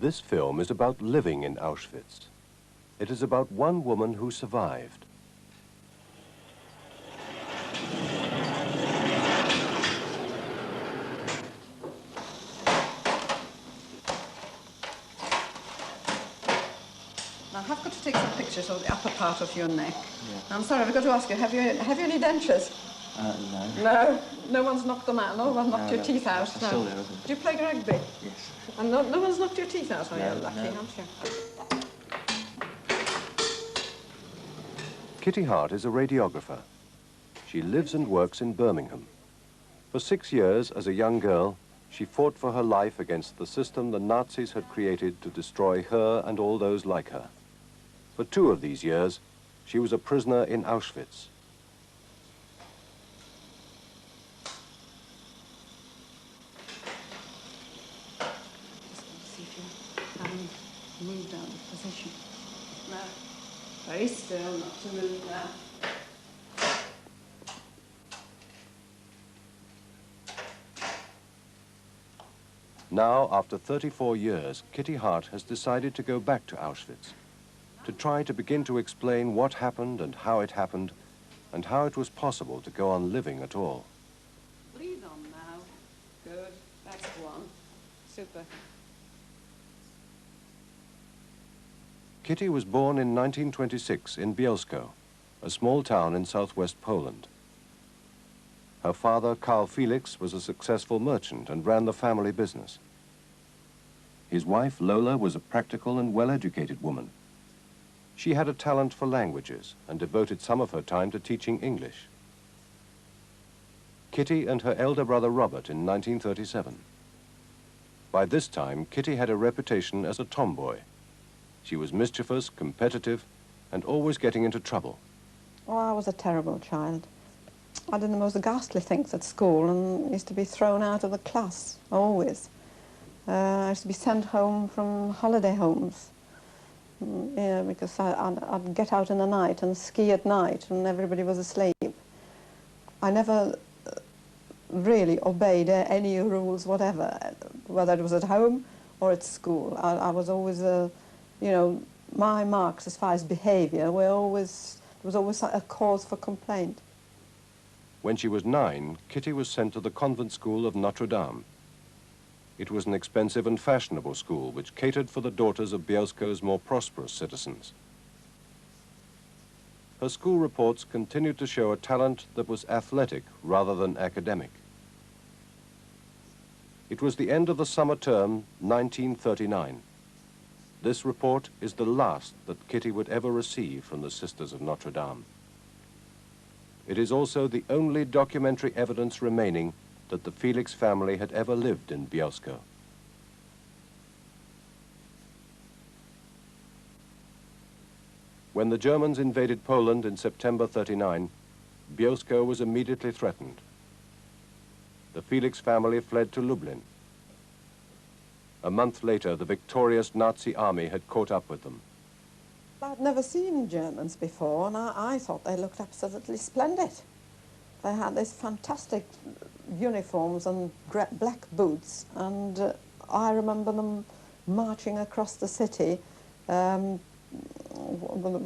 This film is about living in Auschwitz. It is about one woman who survived. Now, I have got to take some pictures of the upper part of your neck. Yeah. I'm sorry, I've got to ask you, have you any dentures? No. No? No one's knocked them out? No one's knocked your No, teeth out? that's still there, isn't it? Do you play rugby? Yes. And no one's knocked your teeth out? Oh, No, you're lucky, no. aren't you? Kitty Hart is a radiographer. She lives and works in Birmingham. For 6 years, as a young girl, she fought for her life against the system the Nazis had created to destroy her and all those like her. For 2 of these years, she was a prisoner in Auschwitz. See if you haven't moved out of position. No. Very still, not to move now. Now, after 34 years, Kitty Hart has decided to go back to Auschwitz, to try to begin to explain what happened and how it happened, and how it was possible to go on living at all. Breathe on now. Good. That's one. Super. Kitty was born in 1926 in Bielsko, a small town in southwest Poland. Her father, Karl Felix, was a successful merchant and ran the family business. His wife, Lola, was a practical and well-educated woman. She had a talent for languages and devoted some of her time to teaching English. Kitty and her elder brother Robert in 1937. By this time, Kitty had a reputation as a tomboy. She was mischievous, competitive, and always getting into trouble. Oh, I was a terrible child. I did the most ghastly things at school and used to be thrown out of the class, always. I used to be sent home from holiday homes, because I'd get out in the night and ski at night and everybody was asleep. I never really obeyed any rules, whatever, whether it was at home or at school. I was always, you know, my marks as far as behavior were always, there was always a cause for complaint. When she was 9, Kitty was sent to the convent school of Notre Dame. It was an expensive and fashionable school which catered for the daughters of Bielsko's more prosperous citizens. Her school reports continued to show a talent that was athletic rather than academic. It was the end of the summer term, 1939. This report is the last that Kitty would ever receive from the Sisters of Notre Dame. It is also the only documentary evidence remaining that the Felix family had ever lived in Bielsko. When the Germans invaded Poland in September '39, Bielsko was immediately threatened. The Felix family fled to Lublin. A month later, the victorious Nazi army had caught up with them. I'd never seen Germans before, and I thought they looked absolutely splendid. They had these fantastic uniforms and black boots, and I remember them marching across the city with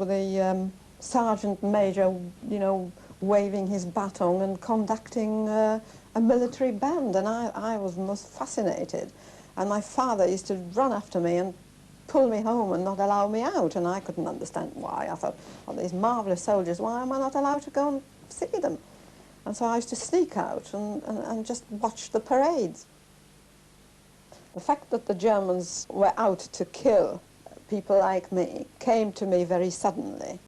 the sergeant major, you know, waving his baton and conducting a military band, and I was most fascinated. And my father used to run after me and pull me home and not allow me out, and I couldn't understand why. I thought, oh, these marvellous soldiers, why am I not allowed to go and see them? And so I used to sneak out and just watch the parades. The fact that the Germans were out to kill people like me came to me very suddenly.